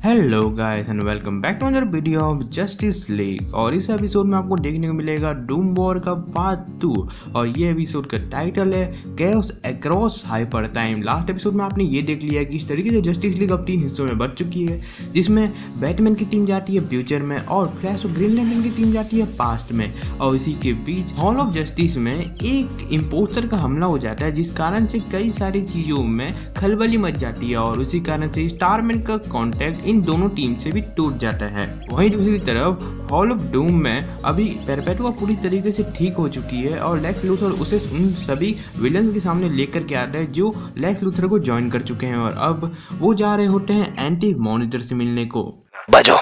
Hello guys and welcome back to another video of Justice League. और इस episode में आपको देखने को मिलेगा डूम वॉर का पार्ट 2 और ये एपिसोड का टाइटल है chaos across hyper time. Last episode में आपने ये देख लिया है कि इस तरीके से जस्टिस लीग अब 3 हिस्सों में बट चुकी है, जिसमें बैटमैन की टीम जाती है फ्यूचर में और फ्लैश और ग्रीन लैंटर्न की टीम जाती है पास्ट में। और इसी के बीच हॉल ऑफ जस्टिस में एक इम्पोस्टर का हमला हो जाता है, जिस कारण से कई सारी चीजों में खलबली मच जाती है और उसी कारण से स्टारमैन का कॉन्टैक्ट इन दोनों टीम से भी टूट जाता है। वहीं दूसरी तरफ हॉल ऑफ डूम में अभी पेरपेटुआ पूरी तरीके से ठीक हो चुकी है और लेक्स लूथर उसे उन सभी विलन्स के सामने लेकर के आता है जो लेक्स लूथर को ज्वाइन कर चुके हैं और अब वो जा रहे होते हैं एंटी मॉनिटर से मिलने को। बजो।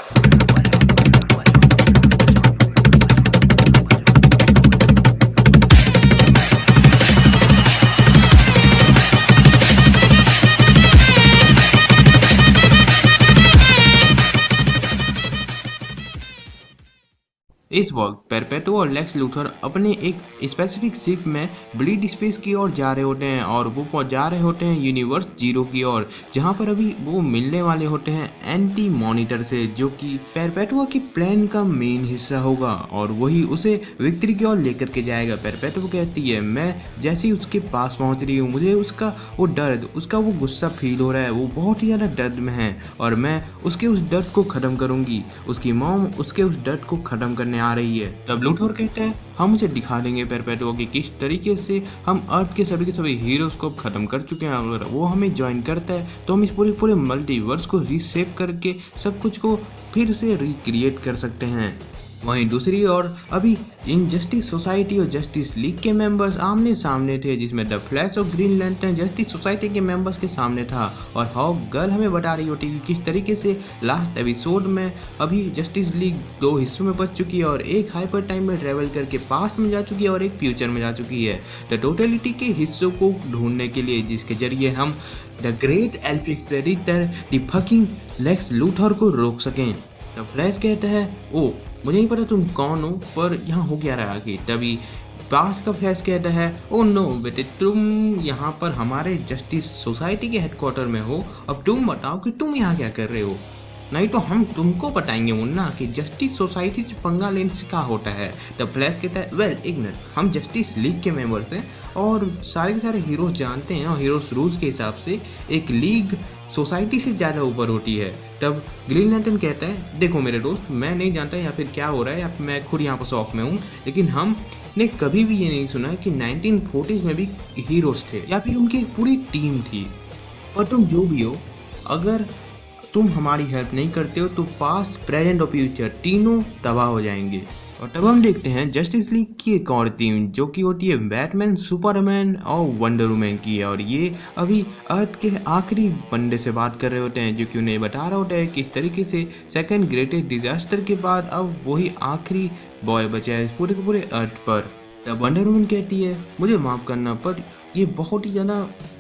इस वक्त पेरपेटुआ और लेक्स लूथर अपने एक स्पेसिफिक शिप में ब्लीड स्पेस की ओर जा रहे होते हैं और वो जा रहे होते हैं यूनिवर्स जीरो की ओर, जहां पर अभी वो मिलने वाले होते हैं एंटी मॉनिटर से, जो कि पेरपेटुआ की प्लान का मेन हिस्सा होगा और वही उसे विक्ट्री की ओर लेकर के जाएगा। पेरपेटुआ कहती है मैं जैसे ही उसके पास पहुंच रही हूँ मुझे उसका वो दर्द, उसका वो गुस्सा फील हो रहा है, वो बहुत ही ज़्यादा दर्द में है और मैं उसके उस दर्द को ख़त्म करूँगी। उसकी मॉम उसके उस दर्द को ख़त्म करने आ रही है। तब लूथर कहते हैं हम उसे दिखा देंगे पेरपेटुआ कि किस तरीके से हम अर्थ के सभी हीरोज को खत्म कर चुके हैं। अगर वो हमें ज्वाइन करता है तो हम इस पूरे मल्टीवर्स को रीसेप करके सब कुछ को फिर से रिक्रिएट कर सकते हैं। वहीं दूसरी ओर अभी इन जस्टिस सोसाइटी और जस्टिस लीग के मेंबर्स आमने सामने थे, जिसमें द फ्लैश और ग्रीन लैंटर्न जस्टिस सोसाइटी के मेंबर्स के सामने था और हॉक गर्ल हमें बता रही होती है कि किस तरीके से लास्ट एपिसोड में अभी जस्टिस लीग 2 हिस्सों में बच चुकी है और एक हाइपर टाइम में ट्रेवल करके पास्ट में जा चुकी है और एक फ्यूचर में जा चुकी है द टोटलिटी के हिस्सों को ढूंढने के लिए, जिसके जरिए हम द ग्रेट एल्पिक predator the fucking Lex Luthor को रोक सकें। द फ्लैश कहता है ओ मुझे नहीं पता तुम कौन हो, पर यहाँ हो क्या रहा कि तभी पास्ट का फ्लैश कहता है ओ नो बेटे तुम यहाँ पर हमारे जस्टिस सोसाइटी के हेडक्वार्टर में हो, अब तुम बताओ कि तुम यहाँ क्या कर रहे हो, नहीं तो हम तुमको बताएंगे मुन्ना कि जस्टिस सोसाइटी से पंगा लेने से क्या होता है। तब फ्लैश कहता है वेल इग्नोर, हम जस्टिस लीग के मेंबर्स हैं और सारे के सारे हीरोज जानते हैं और हीरोज रूल्स के हिसाब से एक लीग सोसाइटी से ज़्यादा ऊपर होती है। तब ग्रीन लैंटर्न कहता है देखो मेरे दोस्त, मैं नहीं जानता या फिर क्या हो रहा है या फिर मैं खुद यहाँ पर शौक में हूँ, लेकिन हमने कभी भी ये नहीं सुना कि 1940s में भी हीरोज थे या फिर उनकी एक पूरी टीम थी। और तुम जो भी हो, अगर तुम हमारी हेल्प नहीं करते हो तो पास्ट प्रेजेंट और फ्यूचर तीनों तबाह हो जाएंगे। और तब हम देखते हैं जस्टिस लीग की एक और टीम जो कि होती है बैटमैन, सुपरमैन और वंडर वुमन की, और ये अभी अर्थ के आखिरी बंदे से बात कर रहे होते हैं जो कि उन्हें बता रहा होता है कि इस तरीके से सेकंड ग्रेटेस्ट डिजास्टर के बाद अब वही आखिरी बॉय बचा है पूरे के पूरे अर्थ पर। तब वंडर वुमन कहती है मुझे माफ़ करना पर ये बहुत ही ज़्यादा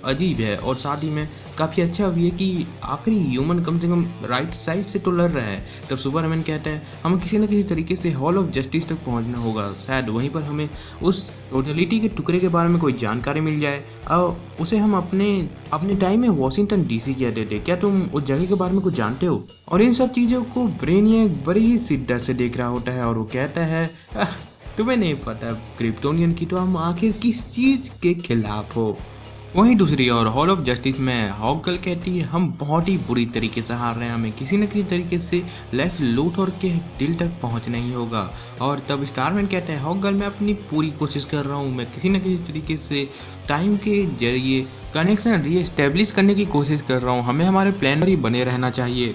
अजीब है और साथ ही में काफ़ी अच्छा भी है कि आखिरी ह्यूमन कम से कम राइट साइड से तो लड़ रहा है। तब सुपरमैन कहता है हमें किसी न किसी तरीके से हॉल ऑफ जस्टिस तक पहुंचना होगा, शायद वहीं पर हमें उस टोटलिटी के टुकड़े के बारे में कोई जानकारी मिल जाए और उसे हम अपने टाइम में वॉशिंगटन डीसी कहते थे, क्या तुम उस जगह के बारे में कुछ जानते हो। और इन सब चीज़ों को ब्रेनियक बड़ी ही शिद्दत से देख रहा होता है और वो कहता है तुम्हें नहीं पता क्रिप्टोनियन की तो हम आखिर किस चीज़ के खिलाफ हो। वहीं दूसरी ओर हॉल ऑफ जस्टिस में हॉक गर्ल कहती है हम बहुत ही बुरी तरीके से हार रहे हैं, हमें किसी न किसी तरीके से लेक्स लूथर के दिल तक पहुंचना ही होगा। और तब स्टारमैन कहते हैं हॉक गर्ल मैं अपनी पूरी कोशिश कर रहा हूं, मैं किसी न किसी तरीके से टाइम के जरिए कनेक्शन रीएस्टेब्लिश करने की कोशिश कर रहा हूँ, हमें हमारे प्लान पर ही बने रहना चाहिए।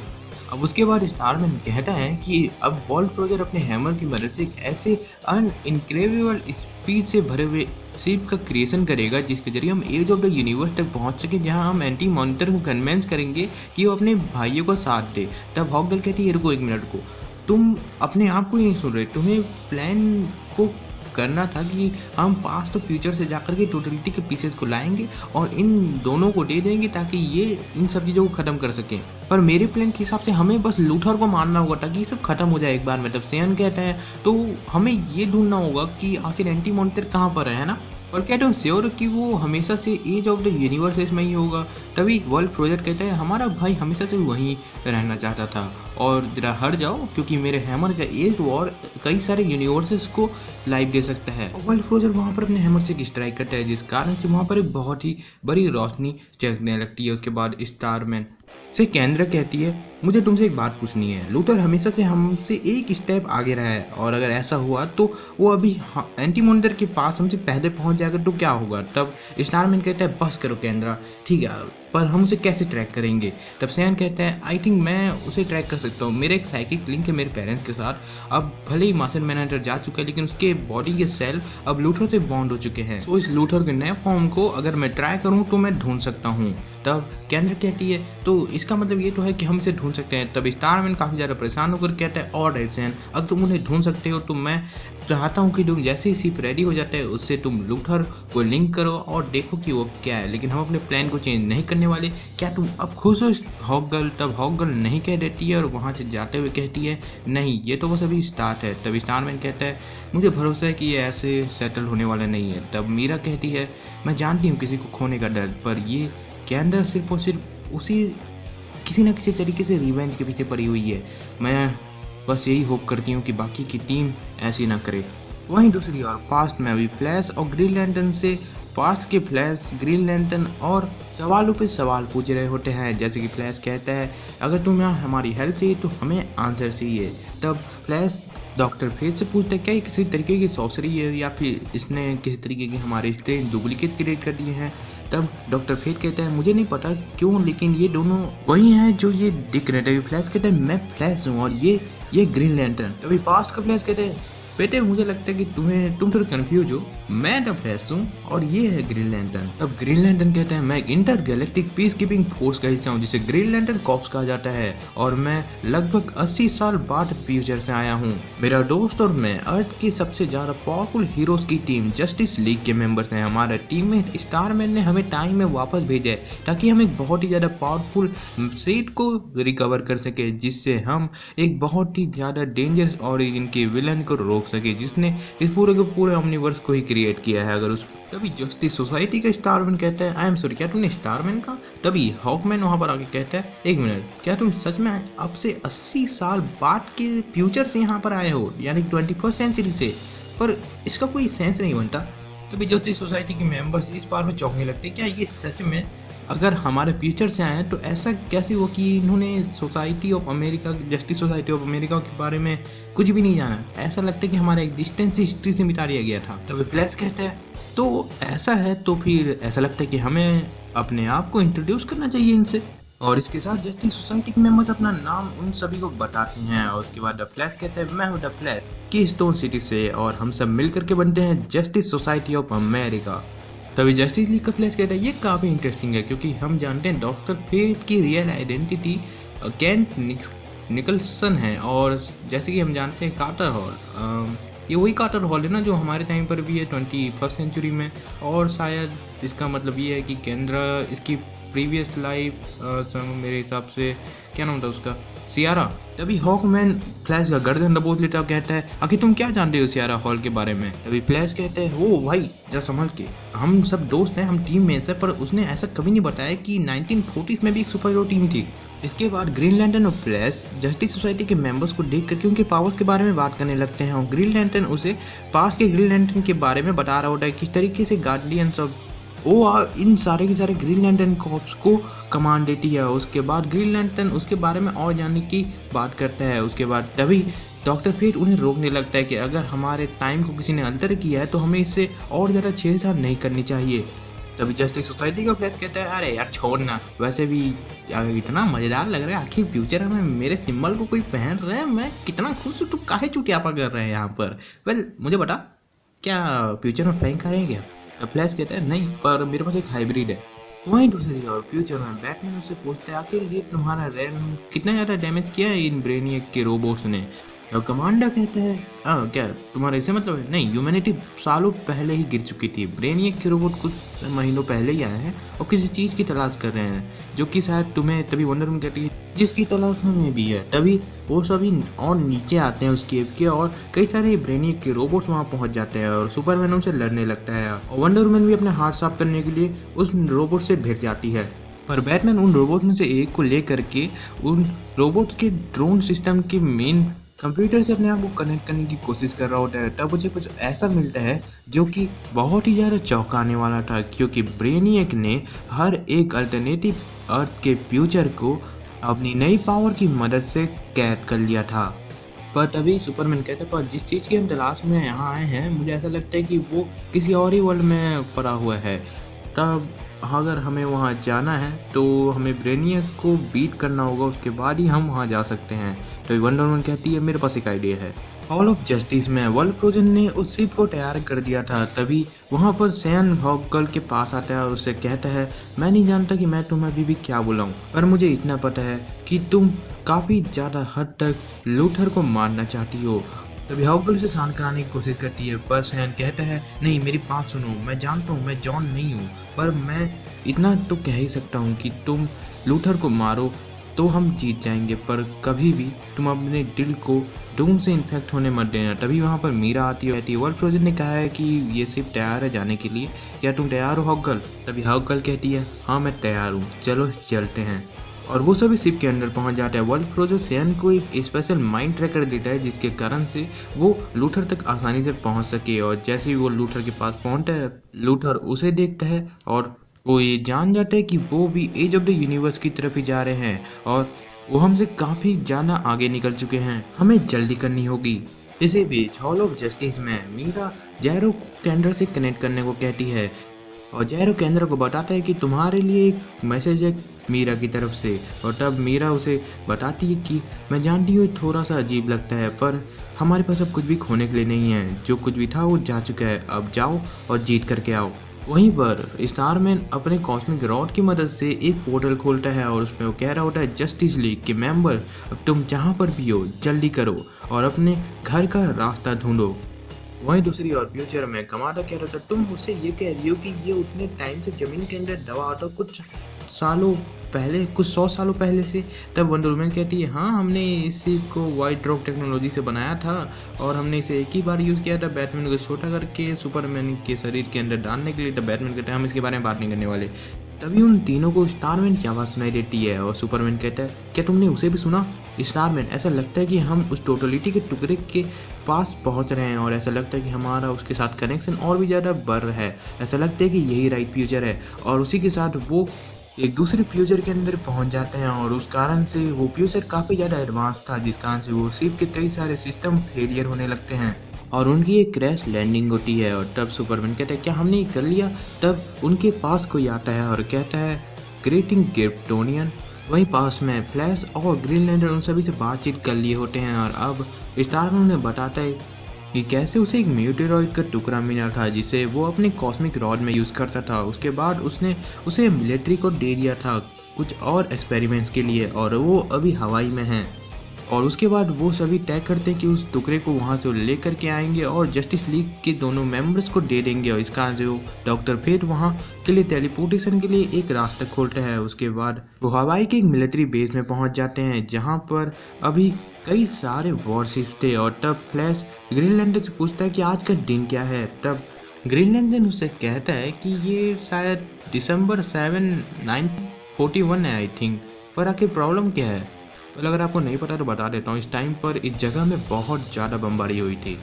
अब उसके बाद स्टारमैन कहता है कि अब वॉल्ट प्रोजर अपने हैमर की मदद से एक ऐसे अनइनक्रेडिबल स्पीड से भरे हुए शिप का क्रिएशन करेगा जिसके जरिए हम एज ऑफ द यूनिवर्स तक पहुंच सके, जहां हम एंटी मॉनिटर को कन्वेंस करेंगे कि वो अपने भाइयों को साथ दे। तब हॉक गर्ल कहती है रुको एक मिनट को, तुम अपने आप को ही नहीं सुन रहे, तुम्हें प्लान को करना था कि हम पास्ट और फ्यूचर से जाकर के टोटलिटी के पीसेस को लाएंगे और इन दोनों को दे देंगे ताकि ये इन सब चीज़ों को ख़त्म कर सकें। पर मेरे प्लान के हिसाब से हमें बस लूथर को मारना होगा ताकि ये सब खत्म हो जाए एक बार में। तब सेयन कहता है तो हमें ये ढूंढना होगा कि आखिर एंटी मॉनिटर कहाँ पर है ना। और क्या तुम श्योर हो कि वो हमेशा से एज ऑफ द यूनिवर्सेस में ही होगा? तभी वर्ल्ड प्रोजेक्ट कहता है हमारा भाई हमेशा से वहीं रहना चाहता था और जरा हट जाओ क्योंकि मेरे हैमर का एक वॉर कई सारे यूनिवर्सेस को लाइफ दे सकता है। और वर्ल्ड प्रोजेक्ट वहाँ पर अपने हैमर से एक स्ट्राइक करता है जिस कारण से वहाँ पर एक बहुत ही बड़ी रोशनी चमकने लगती है। उसके बाद स्टारमैन से केंद्र कहती है मुझे तुमसे एक बात पूछनी है, लूथर हमेशा से हमसे एक स्टेप आगे रहा है और अगर ऐसा हुआ तो वो अभी एंटी मॉनिटर के पास हमसे पहले पहुंच जाएगा तो क्या होगा? तब स्टारमैन कहता है बस करो केंद्रा, ठीक है पर हम उसे कैसे ट्रैक करेंगे? तब सैन कहता है आई थिंक मैं उसे ट्रैक कर सकता हूँ, मेरा एक साइकिक लिंक है मेरे पेरेंट्स के साथ। अब भले ही मार्शन मैनहंटर जा चुका है लेकिन उसके बॉडी के सेल अब लूथर से बॉन्ड हो चुके हैं, तो इस लूथर के नए फॉर्म को अगर मैं ट्राई करूँ तो मैं ढूंढ सकता हूँ। तब केंद्र कहती है तो इसका मतलब ये तो है कि हम इसे ढूंढ सकते हैं। तब स्टारमैन काफ़ी ज़्यादा परेशान होकर कहता है और राइट सैन, अगर तुम उन्हें ढूंढ सकते हो तो मैं चाहता हूँ कि तुम जैसे ही शिप रेडी हो जाता है उससे तुम लूथर को लिंक करो और देखो कि वो क्या है, लेकिन हम अपने प्लान को चेंज नहीं करने वाले। क्या तुम अब खुश हो हॉक गर्ल? तब हॉक गर्ल नहीं कह देती है और वहाँ से जाते हुए कहती है नहीं ये तो बस अभी स्टार्ट है। तब स्टारमैन कहता है मुझे भरोसा है कि ये ऐसे सेटल होने वाला नहीं है। तब मीरा कहती है मैं जानती हूँ किसी को खोने का डर, पर ये केंद्र सिर्फ और सिर्फ उसी किसी न किसी तरीके से रिवेंज के पीछे पड़ी हुई है। मैं बस यही होप करती हूँ कि बाकी की टीम ऐसी ना करे। वहीं दूसरी ओर पास्ट में अभी फ्लैश और ग्रीन लैंटर्न से पास्ट के फ्लैश ग्रीन लैंटर्न और सवालों पे सवाल पूछ रहे होते हैं। जैसे कि फ्लैश कहता है अगर तुम यहाँ हमारी हेल्प चाहिए तो हमें आंसर चाहिए। तब फ्लैश डॉक्टर फेज से पूछता है क्या ये किसी तरीके की सॉसरी है या फिर इसने किसी तरीके के हमारे स्ट्रेन डुप्लीकेट क्रिएट कर दिए हैं। तब डॉक्टर फेथ कहता है मुझे नहीं पता क्यों लेकिन ये दोनों वही हैं जो ये दिख रहे थे। फ्लैश कहता है मैं फ्लैश हूँ और ये ग्रीन लैंटर्न। तभी पास्ट का फ्लैश कहते हैं बेटे मुझे लगता है कि तुम थोड़े कंफ्यूज हो, मैं द फ्लैश हूँ और ये है ग्रीन लैंटर्न। तब ग्रीन लैंटर्न कहता है मैं inter galactic peace keeping force का हिस्सा हूँ जिसे ग्रीन लैंटर्न कॉर्प्स कहा जाता है और मैं लगभग 80 साल बाद फ्यूचर से आया हूँ। मेरा दोस्त और मैं अर्थ की सबसे ज्यादा पावरफुल हीरोज की टीम जस्टिस लीग के मेंबर्स हैं। हमारा टीममेट स्टारमैन ने हमें टाइम में वापस भेजा है ताकि हम एक बहुत ही ज्यादा पावरफुल सेट को रिकवर कर सके जिससे हम एक बहुत ही ज्यादा डेंजरस ऑरिजिन के विलन को रोक सके जिसने इस पूरे के पूरे ओमनीवर्स को ही क्रिएट किया है। अगर उस तभी जस्टिस सोसाइटी का स्टारमैन कहता है आई एम सॉरी क्या तुमने स्टारमैन का? तभी हॉकमैन वहां पर आके कहता है एक मिनट क्या तुम सच में अब से 80 साल बाद के फ्यूचर से यहाँ पर आए हो यानी 21st सेंचुरी से? पर इसका कोई सेंस नहीं बनता। तभी जस्टिस सोसाइटी के मेंबर्स इस बार में चौंकने लगते क्या ये सच में अगर हमारे फ्यूचर से आए हैं तो ऐसा कैसे हुआ कि इन्होंने society of America justice society of America के बारे में कुछ भी नहीं जाना? ऐसा लगता है कि हमारा एग्जिस्टेंस हिस्ट्री से मिटा दिया गया था। तब फ्लैश कहता है तो ऐसा है तो फिर ऐसा लगता है कि हमें अपने आप को इंट्रोड्यूस करना चाहिए इनसे। और इसके साथ जस्टिस सोसाइटी के मेंबर्स अपना नाम उन सभी को बताते हैं और उसके बाद द फ्लैश कहते हैं मैं हूँ द फ्लैश की स्टोन सिटी से और हम सब मिलकर के बनते हैं जस्टिस सोसाइटी ऑफ अमेरिका। तभी जस्टिस लीग का फ्लैश कहता है ये काफ़ी इंटरेस्टिंग है क्योंकि हम जानते हैं डॉक्टर फेथ की रियल आइडेंटिटी केंट निकलसन है और जैसे कि हम जानते हैं कार्टर हॉल ये वही कार्टर हॉल है ना जो हमारे टाइम पर भी है 21st सेंचुरी में। और शायद इसका मतलब ये है कि केंद्र इसकी प्रीवियस लाइफ मेरे हिसाब से क्या नाम था उसका सियारा। तभी हॉकमैन फ्लैश का गर्दन दबोच लेता और कहता है आखिर तुम क्या जानते हो सियारा हॉल के बारे में? तभी फ्लैश कहते हैं वो भाई जरा संभल के, हम सब दोस्त हैं, हम टीम में से, पर उसने ऐसा कभी नहीं बताया कि 1940s में भी एक सुपर हीरो टीम थी। इसके बाद ग्रीन लैंटर्न और फ्लैश जस्टिस सोसाइटी के मेंबर्स को देख करके उनके पावर्स के बारे में बात करने लगते हैं और ग्रीन लैंटर्न उसे पास्ट के ग्रीन लैंटर्न के बारे में बता रहा होता है किस तरीके से गार्डियंस ऑफ वो इन सारे के सारे ग्रीन लैंटर्न कॉर्प्स को कमांड देती है। उसके बाद ग्रीन लैंटर्न उसके बारे में और जानने की बात करता है। उसके बाद तभी डॉक्टर फेथ उन्हें रोकने लगता है कि अगर हमारे टाइम को किसी ने अल्टर किया है तो हमें इससे और ज़्यादा छेड़छाड़ नहीं करनी चाहिए। तभी जस्टिस सोसाइटी का फ्लैश कहता है अरे यार छोड़ना, वैसे भी इतना मज़ेदार लग रहा है, आखिर फ्यूचर में मेरे सिंबल को कोई पहन रहा है, मैं कितना खुश हूँ, तुम काहे चुटियापा कर रहे हैं यहाँ पर? वेल मुझे बता क्या फ्यूचर में फ्लाइंग करेंगे क्या? तो फ्लैश कहता है नहीं पर मेरे पास एक हाइब्रिड है। वहीं दूसरी ओर फ्यूचर में बैटमैन उससे पूछता है आखिर ये तुम्हारा रैम कितना ज़्यादा डैमेज किया है इन ब्रेनियक के रोबोट्स ने? और कमांडर कहता है क्या तुम्हारा इससे मतलब है? नहीं, ह्यूमैनिटी सालों पहले ही गिर चुकी थी। ब्रेनियक के रोबोट कुछ महीनों पहले ही आए हैं और किसी चीज़ की तलाश कर रहे हैं जो कि शायद तुम्हें, तभी वंडर वुमन कहती है जिसकी तलाश हमें भी है। तभी वो सभी और नीचे आते हैं उस केव के और कई सारे ब्रेनियक के रोबोट्स वहाँ पहुँच जाते हैं और सुपरमैन उनसे लड़ने लगता है और वंडर वुमन भी अपने हाथ साफ करने के लिए उस रोबोट से भिड़ जाती है। पर बैटमैन उन रोबोट में से एक को लेकर के उन रोबोट के ड्रोन सिस्टम के मेन कंप्यूटर से अपने आप को कनेक्ट करने की कोशिश कर रहा होता है। तब मुझे कुछ ऐसा मिलता है जो कि बहुत ही ज़्यादा चौंकाने वाला था, क्योंकि ब्रेनियक ने हर एक अल्टरनेटिव अर्थ के फ्यूचर को अपनी नई पावर की मदद से कैद कर लिया था। पर तभी सुपरमैन कहता है, पर जिस चीज़ की हम तलाश में यहाँ आए हैं मुझे ऐसा लगता है कि वो किसी और ही वर्ल्ड में पड़ा हुआ है। तब अगर हमें वहाँ जाना है तो हमें ब्रेनियक को बीट करना होगा, उसके बाद ही हम वहाँ जा सकते हैं। तो वंडर वुमन कहती है, मेरे पास एक आइडिया है। हॉल ऑफ जस्टिस में वर्ल्ड ट्रोजन ने उस शिप को तैयार कर दिया था। तभी वहाँ पर सैन हॉकगर्ल के पास आता है और उससे कहता है, मैं नहीं जानता कि मैं तुम्हें अभी भी क्या बुलाऊं, पर मुझे इतना पता है कि तुम काफ़ी ज़्यादा हद तक लूथर को मारना चाहती हो। तभी हॉकगर्ल उसे शांत कराने की कोशिश करती है, पर सैन कहता है, नहीं मेरी बात सुनो, मैं जानता हूँ मैं जॉन नहीं हूँ, पर मैं इतना तो कह ही सकता हूँ कि तुम लूथर को मारो तो हम जीत जाएंगे, पर कभी भी तुम अपने दिल को डूम से इन्फेक्ट होने मत देना। तभी वहाँ पर मीरा आती है। वर्ल्ड ट्रोजन ने कहा है कि ये सिर्फ तैयार है जाने के लिए, क्या तुम तैयार हो हॉकगर्ल? तभी हॉकगर्ल कहती है, हाँ मैं तैयार हूँ, चलो चलते हैं। और वो सभी शिप के अंदर पहुंच जाते हैं। वर्ल्ड ट्रोजन सैन को एक स्पेशल माइंड ट्रैकर देता है जिसके कारण से वो लूथर तक आसानी से पहुंच सके। और जैसे ही वो लूथर के पास पहुंचता है, लूथर उसे देखता है और वो ये जान जाता है कि वो भी एज ऑफ द यूनिवर्स की तरफ ही जा रहे हैं और वो हमसे काफ़ी ज़्यादा आगे निकल चुके हैं, हमें जल्दी करनी होगी। इसी बीच हॉल ऑफ जस्टिस में मीरा जैरो को कैंडर से कनेक्ट करने को कहती है और जैरो केंद्र को बताता है कि तुम्हारे लिए एक मैसेज है मीरा की तरफ से। और तब मीरा उसे बताती है कि मैं जानती हूँ थोड़ा सा अजीब लगता है, पर हमारे पास अब कुछ भी खोने के लिए नहीं है, जो कुछ भी था वो जा चुका है, अब जाओ और जीत करके आओ। वहीं पर स्टारमैन अपने कॉस्मिक रॉड की मदद से एक पोर्टल खोलता है और उसमें वो कह रहा होता है, जस्टिस लीग के मेंबर अब तुम जहाँ पर भी हो जल्दी करो और अपने घर का रास्ता ढूंढो। वहीं दूसरी ओर फ्यूचर में कमांडर कह रहा था, तुम मुझसे ये कह रही हो कि ये उतने टाइम से जमीन के अंदर दबा होता कुछ सालों पहले, कुछ 100 सालों पहले से? तब वंडर वुमन कहती है, हाँ हमने इस शिप को वाइट ड्रॉप टेक्नोलॉजी से बनाया था और हमने इसे एक ही बार यूज़ किया था बैटमैन को छोटा करके सुपरमैन के शरीर के अंदर डालने के लिए। तब बैटमैन कहते हैं, हम इसके बारे में बात नहीं करने वाले। तभी उन तीनों को स्टारमैन की आवाज़ सुनाई देती है और सुपरमैन कहता है, क्या तुमने उसे भी सुना? स्टारमैन, ऐसा लगता है कि हम उस टोटलिटी के टुकड़े के पास पहुंच रहे हैं और ऐसा लगता है कि हमारा उसके साथ कनेक्शन और भी ज़्यादा बढ़ रहा है। ऐसा लगता है कि यही राइट फ्यूचर है। और उसी के साथ वो एक दूसरे फ्यूचर के अंदर पहुंच जाते हैं और उस कारण से वो फ्यूचर काफ़ी ज़्यादा एडवांस था, जिस कारण से वो शिप के कई सारे सिस्टम फेलियर होने लगते हैं और उनकी एक क्रैश लैंडिंग होती है। और तब सुपरमैन कहता है, क्या हमने ये कर लिया? तब उनके पास कोई आता है और कहता है, ग्रीटिंग क्रिप्टोनियन। वहीं पास में फ्लैश और ग्रीन लैंटर्न उन सभी से बातचीत कर लिए होते हैं और अब स्टारमैन उन्हें बताता है कि कैसे उसे एक म्यूटेरॉइड का टुकड़ा मिला था जिसे वो अपने कॉस्मिक रॉड में यूज़ करता था। उसके बाद उसने उसे मिलिट्री को दे दिया था कुछ और एक्सपेरिमेंट्स के लिए और वो अभी हवाई में हैं। और उसके बाद वो सभी तय करते हैं कि उस टुकड़े को वहाँ से लेकर के आएंगे और जस्टिस लीग के दोनों मेंबर्स को दे देंगे। और इसका जो डॉक्टर फेट वहाँ के लिए टेलीपोर्टेशन के लिए एक रास्ता खोलता है। उसके बाद वो हवाई के एक मिलिट्री बेस में पहुँच जाते हैं जहाँ पर अभी कई सारे वॉरशिप्स थे। और तब फ्लैश ग्रीन लैंटर्न से पूछता है कि आज का दिन क्या है। तब ग्रीन लैंटर्न उससे कहता है कि ये शायद दिसंबर 7, 1941 है आई थिंक, पर आखिर प्रॉब्लम क्या है? तो अगर आपको नहीं पता तो बता देता हूँ, इस टाइम पर इस जगह में बहुत ज़्यादा बमबारी हुई थी।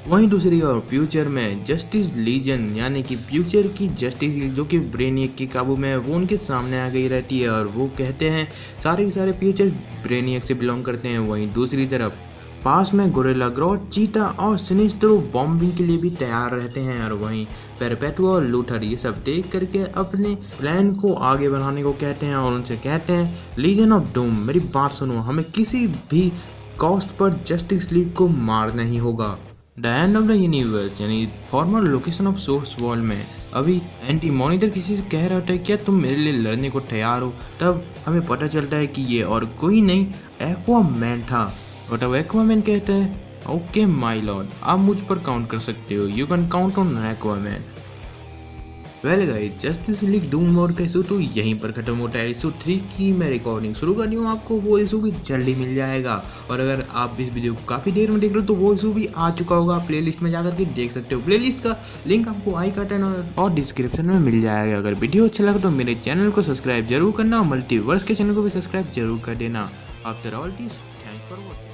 वहीं दूसरी ओर फ्यूचर में जस्टिस लीजन यानी कि फ्यूचर की जस्टिस जो कि ब्रेनियक के काबू में है, वो उनके सामने आ गई रहती है और वो कहते हैं सारे के सारे फ्यूचर ब्रेनियक से बिलोंग करते हैं। वहीं दूसरी तरफ पास में गोरिल्ला ग्रोथ, चीता और सिनिस्ट्रो बॉम्बिंग के लिए भी तैयार रहते हैं। और वहीं पेरपेटुआ और लूथर ये सब देख करके अपने प्लान को आगे बढ़ाने को कहते हैं और उनसे कहते हैं, लीजन ऑफ डूम मेरी बात सुनो, हमें किसी भी कॉस्ट पर जस्टिस लीग को मारना ही होगा। The end of the universe यानी former location of source world में अभी एंटी मॉनिटर किसी से कह रहा था, क्या तुम मेरे लिए लड़ने को तैयार हो? तब हमें पता चलता है कि ये और कोई नहीं एक्वामैन था। और तब एक्वामैन कहता है ओके माय लॉर्ड, आप मुझ पर काउंट कर सकते हो, you can count on Aquaman. Well guys, justice League Doom war का इशू तो यहीं पर खत्म होता है। इशू 3 की मैं रिकॉर्डिंग शुरू कर रही हूँ, आपको वो इशू भी जल्दी मिल जाएगा। और अगर आप इस वीडियो को काफ़ी देर में देख रहे हो तो वो इशू भी आ चुका होगा, प्लेलिस्ट में जाकर के देख सकते हो। प्लेलिस्ट का लिंक आपको आई कार्टन और डिस्क्रिप्शन में मिल जाएगा। अगर वीडियो अच्छा लगा तो मेरे चैनल को सब्सक्राइब जरूर करना और मल्टीवर्स के चैनल को भी सब्सक्राइब जरूर कर देना। After all this, thanks for watching.